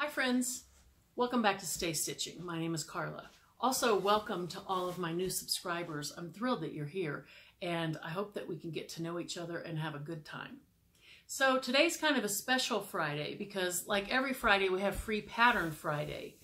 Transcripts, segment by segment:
Hi friends, welcome back to Stay Stitching. My name is Carla. Also, welcome to all of my new subscribers. I'm thrilled that you're here and I hope that we can get to know each other and have a good time. So today's kind of a special Friday because like every Friday we have Free Pattern Friday,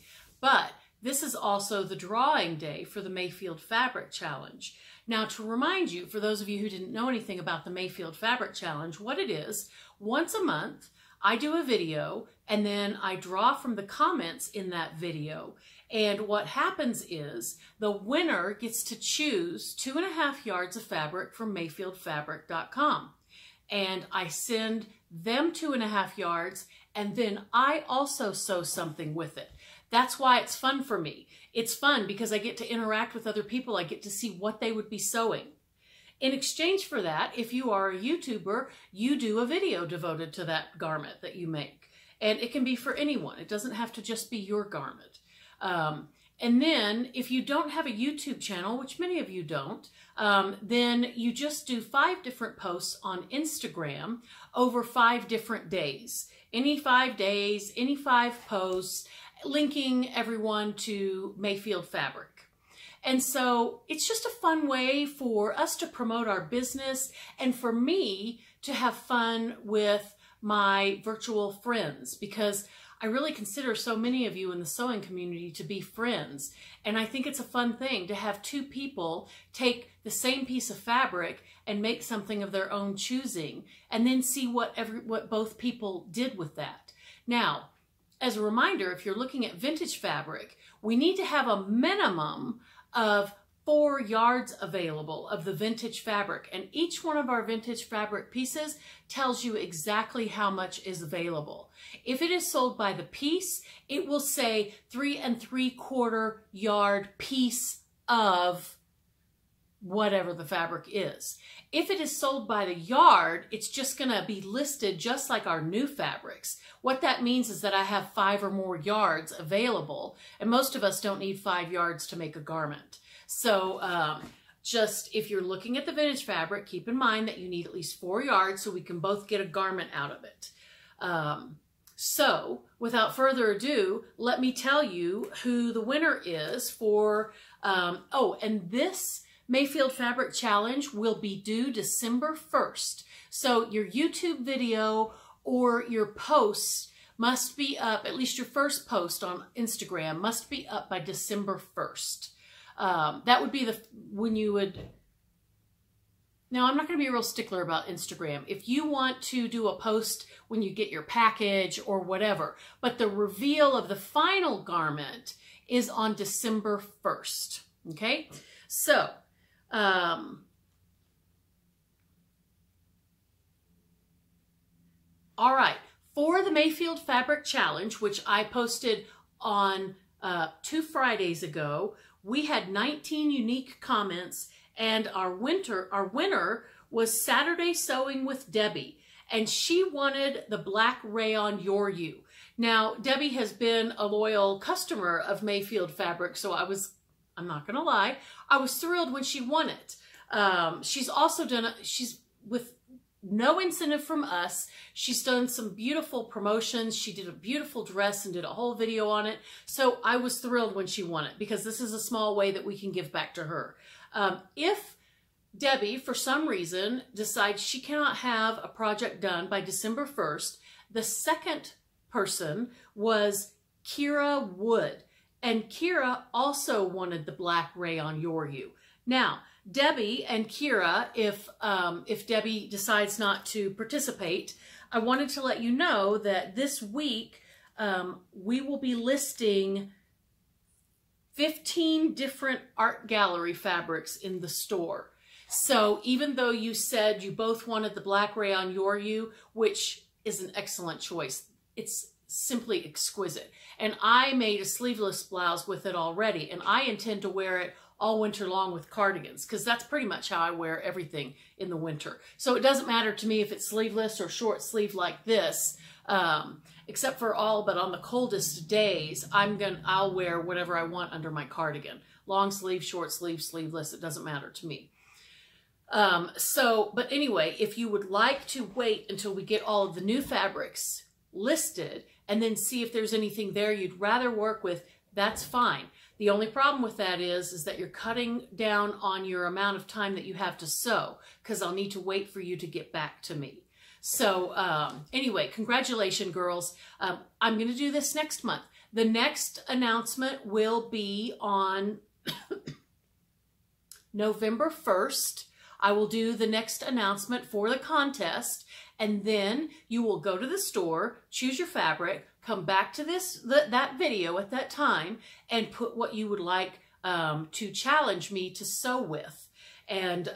but this is also the drawing day for the Mayfield Fabric Challenge. Now to remind you, for those of you who didn't know anything about the Mayfield Fabric Challenge, what it is, once a month I do a video and then I draw from the comments in that video. And what happens is the winner gets to choose 2.5 yards of fabric from mayfieldfabric.com. And I send them 2.5 yards and then I also sew something with it. That's why it's fun for me. It's fun because I get to interact with other people. I get to see what they would be sewing. In exchange for that, if you are a YouTuber, you do a video devoted to that garment that you make. And it can be for anyone. It doesn't have to just be your garment. And then if you don't have a YouTube channel, which many of you don't, then you just do 5 different posts on Instagram over 5 different days. Any 5 days, any 5 posts, linking everyone to Mayfield Fabric. And so it's just a fun way for us to promote our business and for me to have fun with my virtual friends because I really consider so many of you in the sewing community to be friends. And I think it's a fun thing to have 2 people take the same piece of fabric and make something of their own choosing and then see what both people did with that. Now, as a reminder, if you're looking at vintage fabric, we need to have a minimum of 4 yards available of the vintage fabric. And each one of our vintage fabric pieces tells you exactly how much is available. If it is sold by the piece, it will say 3 3/4 yard piece of whatever the fabric is. If it is sold by the yard, it's just going to be listed just like our new fabrics. What that means is that I have 5 or more yards available, and most of us don't need 5 yards to make a garment. So just if you're looking at the vintage fabric, keep in mind that you need at least 4 yards so we can both get a garment out of it. So without further ado, let me tell you who the winner is for, and this Mayfield Fabric Challenge will be due December 1st. So your YouTube video or your posts must be up, at least your first post on Instagram must be up by December 1st. That would be when you would, now I'm not going to be a real stickler about Instagram. If you want to do a post when you get your package or whatever, but the reveal of the final garment is on December 1st. Okay, so all right, for the Mayfield Fabric Challenge, which I posted on 2 Fridays ago, we had 19 unique comments, and our winner was Saturday Sewing with Debbie, and she wanted the black rayon Your You. Now, Debbie has been a loyal customer of Mayfield Fabric, so I'm not gonna lie, I was thrilled when she won it. She's also done, she's with no incentive from us. She's done some beautiful promotions. She did a beautiful dress and did a whole video on it. So I was thrilled when she won it because this is a small way that we can give back to her. If Debbie, for some reason, decides she cannot have a project done by December 1st, the second person was Kira Wood. And Kira also wanted the black rayon Your You. Now, Debbie and Kira, if Debbie decides not to participate, I wanted to let you know that this week we will be listing 15 different art gallery fabrics in the store. So even though you said you both wanted the black rayon Your You, which is an excellent choice, it's simply exquisite. And I made a sleeveless blouse with it already, and I intend to wear it all winter long with cardigans because that's pretty much how I wear everything in the winter. So it doesn't matter to me if it's sleeveless or short sleeve like this, except for but on the coldest days, I'll wear whatever I want under my cardigan. Long sleeve, short sleeve, sleeveless, it doesn't matter to me. But anyway, if you would like to wait until we get all of the new fabrics listed and then see if there's anything there you'd rather work with, that's fine. The only problem with that is that you're cutting down on your amount of time that you have to sew, because I'll need to wait for you to get back to me. So anyway, congratulations, girls. I'm going to do this next month. The next announcement will be on November 1st. I will do the next announcement for the contest, and then you will go to the store, choose your fabric, come back to that video at that time, and put what you would like to challenge me to sew with. And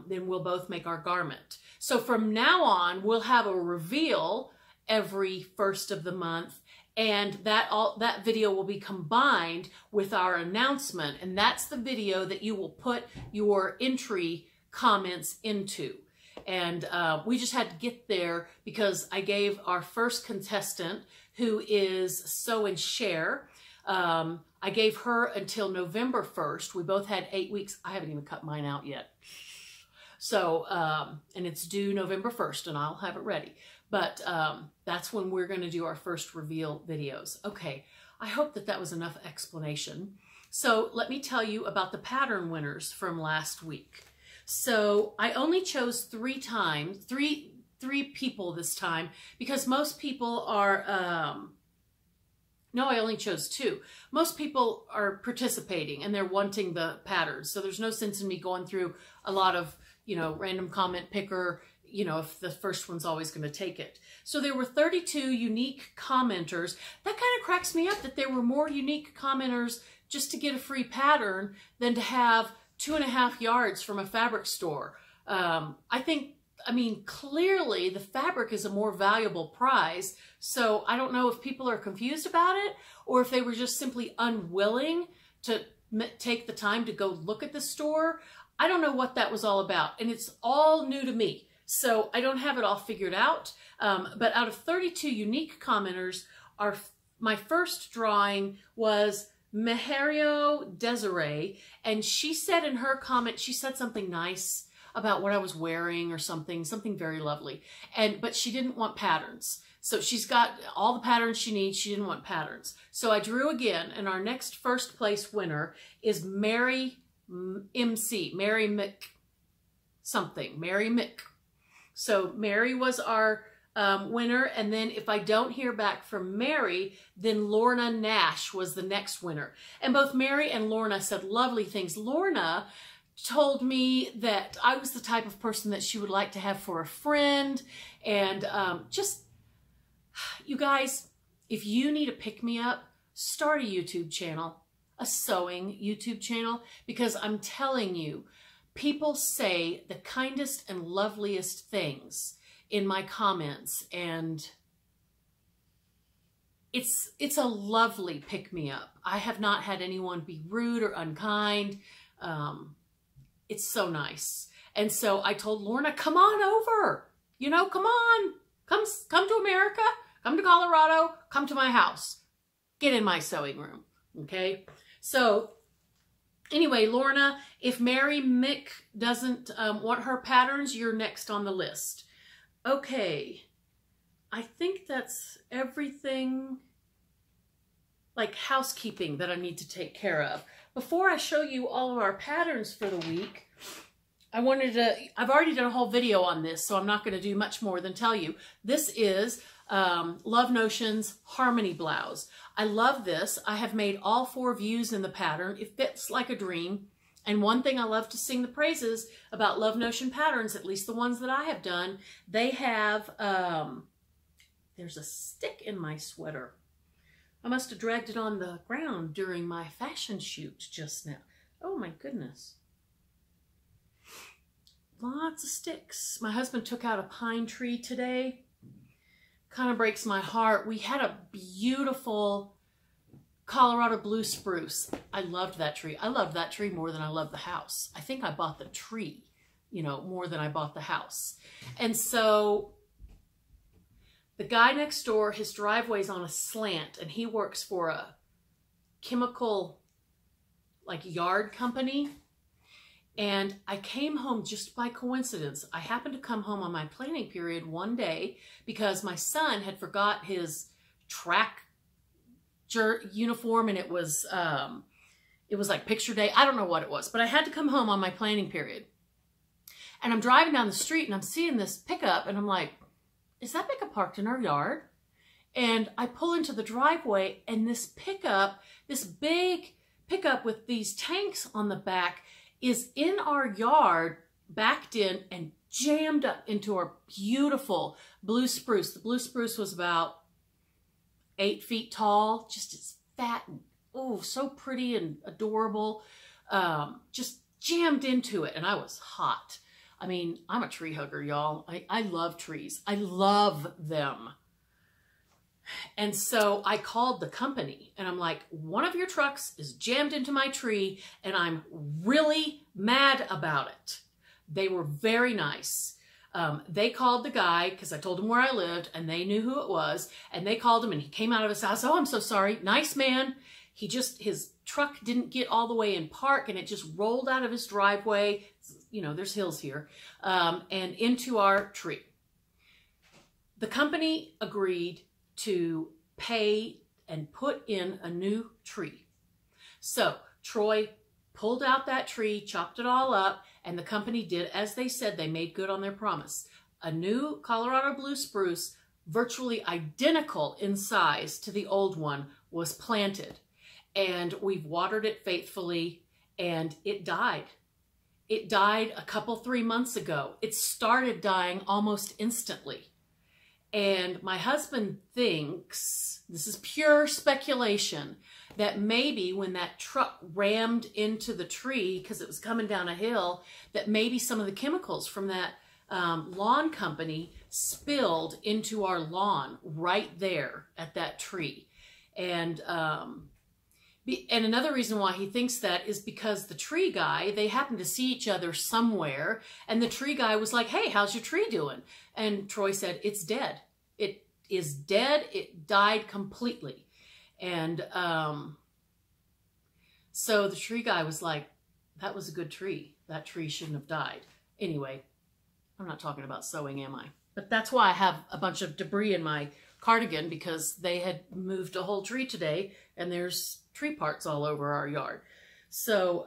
then we'll both make our garment. So from now on, we'll have a reveal every first of the month, and that video will be combined with our announcement, and that's the video that you will put your entry comments into. And we just had to get there because I gave our first contestant, who is Sew and Share, I gave her until November 1st. We both had 8 weeks. I haven't even cut mine out yet. So, and it's due November 1st, and I'll have it ready. But that's when we're going to do our first reveal videos. Okay, I hope that was enough explanation. So let me tell you about the pattern winners from last week. So I only chose three people this time, because most people are, no, I only chose two. Most people are participating and they're wanting the patterns. So there's no sense in me going through a lot of, random comment picker, if the first one's always going to take it. So there were 32 unique commenters. That kind of cracks me up that there were more unique commenters just to get a free pattern than to have 2.5 yards from a fabric store. I mean, clearly the fabric is a more valuable prize. So I don't know if people are confused about it, or if they were just simply unwilling to take the time to go look at the store. I don't know what that was all about. And it's all new to me. So I don't have it all figured out. But out of 32 unique commenters, my first drawing was Mehario Desiree, and she said in her comment, she said something nice about what I was wearing or something very lovely. But she didn't want patterns. So she's got all the patterns she needs. She didn't want patterns. So I drew again, and our next first place winner is Mary MC, Mary Mick something, Mary Mick. So Mary was our winner, and then if I don't hear back from Mary, then Lorna Nash was the next winner. And both Mary and Lorna said lovely things. Lorna told me that I was the type of person that she would like to have for a friend, and just, you guys, if you need a pick-me-up, start a YouTube channel, a sewing YouTube channel, because I'm telling you, people say the kindest and loveliest things in my comments, and it's a lovely pick-me-up. I have not had anyone be rude or unkind. It's so nice. And so I told Lorna, come on over, come on, come to America, come to Colorado, come to my house, get in my sewing room. Okay. So anyway, Lorna, if Mary Mick doesn't want her patterns, you're next on the list. Okay, I think that's everything like housekeeping that I need to take care of. Before I show you all of our patterns for the week, I've already done a whole video on this, so I'm not going to do much more than tell you. This is Love Notion's Harmony Blouse. I love this. I have made all 4 views in the pattern. It fits like a dream. And one thing I love to sing the praises about Love Notion patterns, at least the ones that I have done, they have, there's a stick in my sweater. I must have dragged it on the ground during my fashion shoot just now. Oh my goodness. Lots of sticks. My husband took out a pine tree today. Kind of breaks my heart. We had a beautiful Colorado blue spruce. I loved that tree. I loved that tree more than I loved the house. I think I bought the tree, more than I bought the house. And so the guy next door, his driveway's on a slant, and he works for a chemical, yard company. And I came home just by coincidence. I happened to come home on my planning period one day because my son had forgot his track uniform, and it was like picture day. I don't know what it was, but I had to come home on my planning period. And I'm driving down the street and I'm seeing this pickup and I'm like, is that pickup parked in our yard? And I pull into the driveway and this pickup, this big pickup with these tanks on the back, is in our yard, backed in and jammed up into our beautiful blue spruce. The blue spruce was about 8 feet tall, just as fat and oh, so pretty and adorable. Just jammed into it, and I was hot. I mean, I'm a tree hugger, y'all. I love trees. I love them. And so I called the company and I'm like, one of your trucks is jammed into my tree and I'm really mad about it. They were very nice. They called the guy because I told him where I lived and they knew who it was. And they called him and he came out of his house. Oh, I'm so sorry. Nice man. His truck didn't get all the way in park and it just rolled out of his driveway. You know, there's hills here, and into our tree. The company agreed to pay and put in a new tree. So Troy pulled out that tree, chopped it all up, and the company did as they said. They made good on their promise. A new Colorado blue spruce, virtually identical in size to the old one, was planted. And we've watered it faithfully, and it died. It died a couple, 3 months ago. It started dying almost instantly. And my husband thinks, this is pure speculation, that maybe when that truck rammed into the tree, because it was coming down a hill, that maybe some of the chemicals from that lawn company spilled into our lawn right there at that tree. And another reason why he thinks that is because the tree guy, they happened to see each other somewhere, and the tree guy was like, hey, how's your tree doing? And Troy said, it's dead. It is dead. It died completely. And so the tree guy was like, that was a good tree. That tree shouldn't have died. Anyway, I'm not talking about sewing, am I? But that's why I have a bunch of debris in my cardigan, because they had moved a whole tree today and there's tree parts all over our yard. So,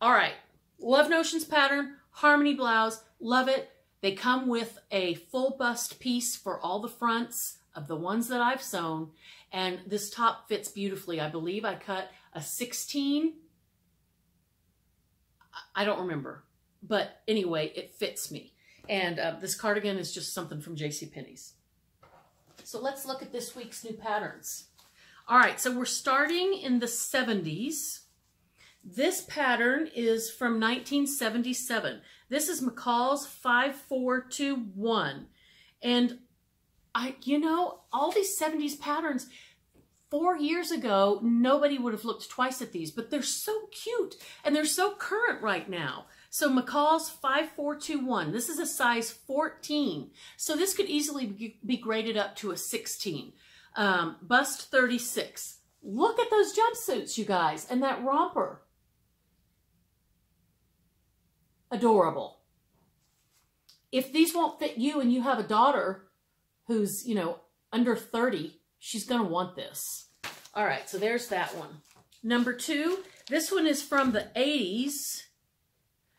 all right. Love Notions pattern, Harmony blouse, love it. They come with a full bust piece for all the fronts of the ones that I've sewn. And this top fits beautifully. I believe I cut a 16. I don't remember. But anyway, it fits me. And this cardigan is just something from JCPenney's. So let's look at this week's new patterns. All right, so we're starting in the 70s. This pattern is from 1977. This is McCall's 5421. And you know, all these 70s patterns, 4 years ago, nobody would have looked twice at these, but they're so cute and they're so current right now. So McCall's 5421, this is a size 14. So this could easily be graded up to a 16. Bust 36. Look at those jumpsuits, you guys, and that romper. Adorable. If these won't fit you and you have a daughter who's, you know, under 30, she's going to want this. All right, so there's that one. Number 2, this one is from the 80s.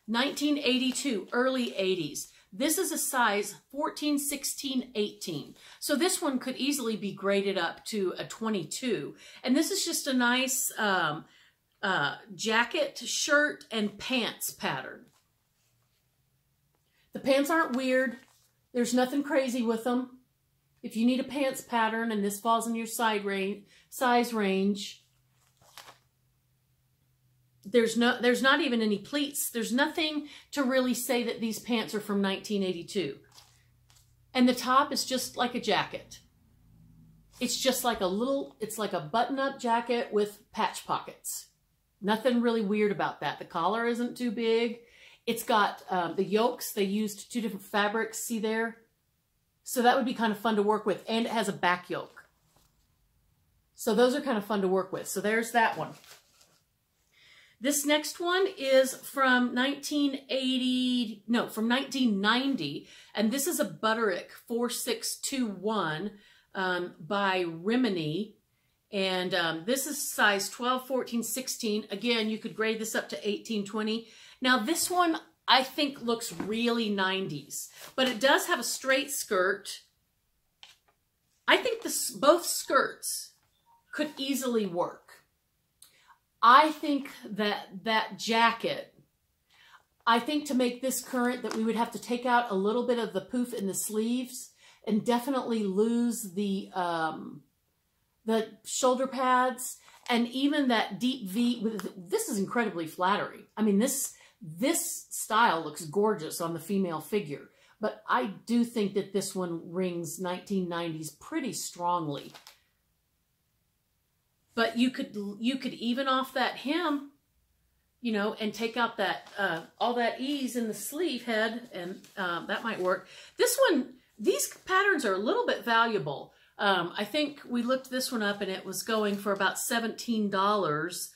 1982, early 80s. This is a size 14, 16, 18. So this one could easily be graded up to a 22. And this is just a nice jacket, shirt, and pants pattern. The pants aren't weird. There's nothing crazy with them. If you need a pants pattern and this falls in your size range, there's not even any pleats. There's nothing to really say that these pants are from 1982. And the top is just like a jacket. It's just like it's like a button-up jacket with patch pockets. Nothing really weird about that. The collar isn't too big. It's got the yokes. They used 2 different fabrics, see there? So that would be kind of fun to work with. And it has a back yoke. So those are kind of fun to work with. So there's that one. This next one is from 1990, and this is a Butterick 4621. by Rimini. And this is size 12, 14, 16. Again, you could grade this up to 18, 20. Now this one I think looks really 90s, but it does have a straight skirt. I think both skirts could easily work. I think that jacket, I think to make this current that we would have to take out a little bit of the poof in the sleeves and definitely lose the shoulder pads, and even that deep V. This is incredibly flattering. I mean, this style looks gorgeous on the female figure, but I do think that this one rings 1990s pretty strongly. But you could even off that hem, you know, and take out that all that ease in the sleeve head, and that might work. This one, these patterns are a little bit valuable. I think we looked this one up and it was going for about $17.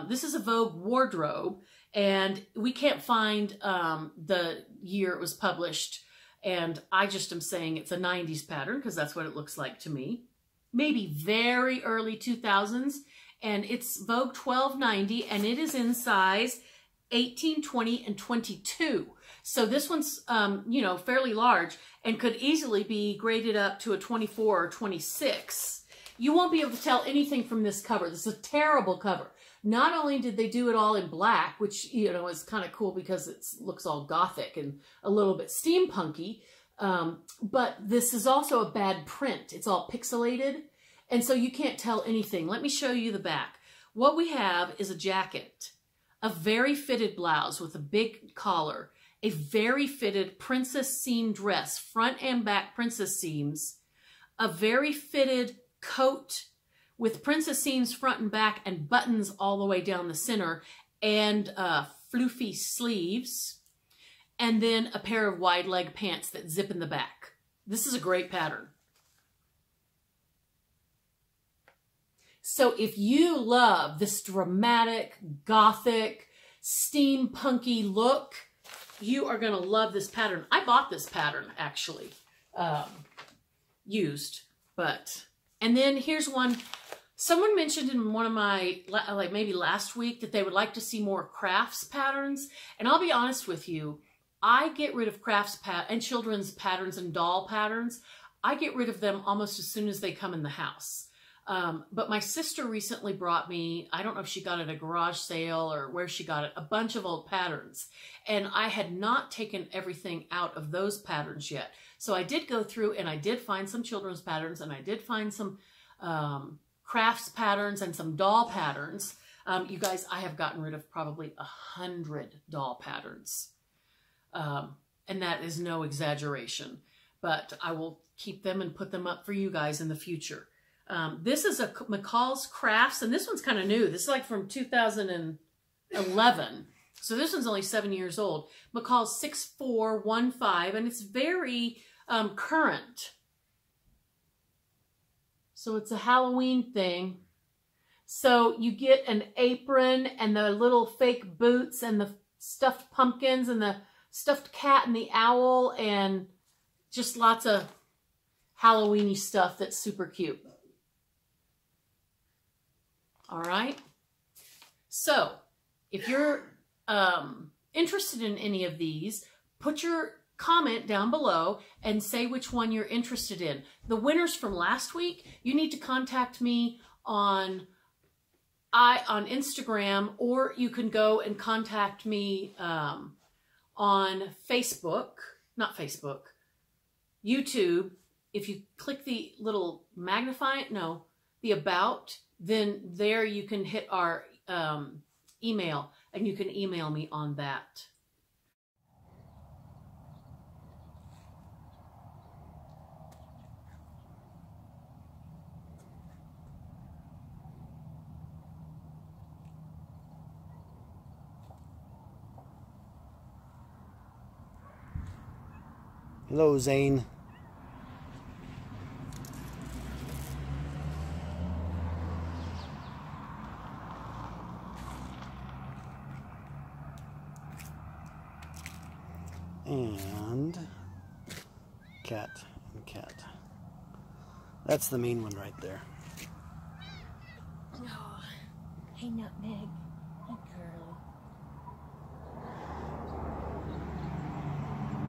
This is a Vogue wardrobe, and we can't find the year it was published. And I just am saying it's a 90s pattern because that's what it looks like to me. Maybe very early 2000s. And it's Vogue 1290, and it is in size 18, 20, and 22. So this one's, you know, fairly large and could easily be graded up to a 24 or 26. You won't be able to tell anything from this cover. This is a terrible cover. Not only did they do it all in black, which, you know, is kind of cool because it looks all gothic and a little bit steampunky, but this is also a bad print. It's all pixelated, and so you can't tell anything. Let me show you the back. What we have is a jacket, a very fitted blouse with a big collar, a very fitted princess seam dress, front and back princess seams, a very fitted coat with princess seams front and back and buttons all the way down the center, and floofy sleeves, and then a pair of wide leg pants that zip in the back. This is a great pattern. So if you love this dramatic, gothic, steampunky look, you are going to love this pattern. I bought this pattern, actually, used, but, and then here's one. Someone mentioned in one of my, like maybe last week, that they would like to see more crafts patterns. And I'll be honest with you, I get rid of crafts and children's patterns and doll patterns. I get rid of them almost as soon as they come in the house. But my sister recently brought me, I don't know if she got it at a garage sale or where she got it, a bunch of old patterns. And I had not taken everything out of those patterns yet. So I did go through and I did find some children's patterns, and I did find some crafts patterns and some doll patterns. You guys, I have gotten rid of probably 100 doll patterns. And that is no exaggeration, but I will keep them and put them up for you guys in the future. This is a McCall's Crafts, and this one's kind of new. This is like from 2011. So this one's only 7 years old. McCall's 6415, and it's very current. So it's a Halloween thing. So you get an apron and the little fake boots and the stuffed pumpkins and the stuffed cat and the owl and just lots of Halloween-y stuff that's super cute. All right. So if you're interested in any of these, put your comment down below and say which one you're interested in. The winners from last week, you need to contact me on Instagram, or you can go and contact me on Facebook, not Facebook, YouTube. If you click the little the about, then there you can hit our email, and you can email me on that. Hello, Zane. And cat and cat. That's the mean one right there. Oh, hey, Nutmeg.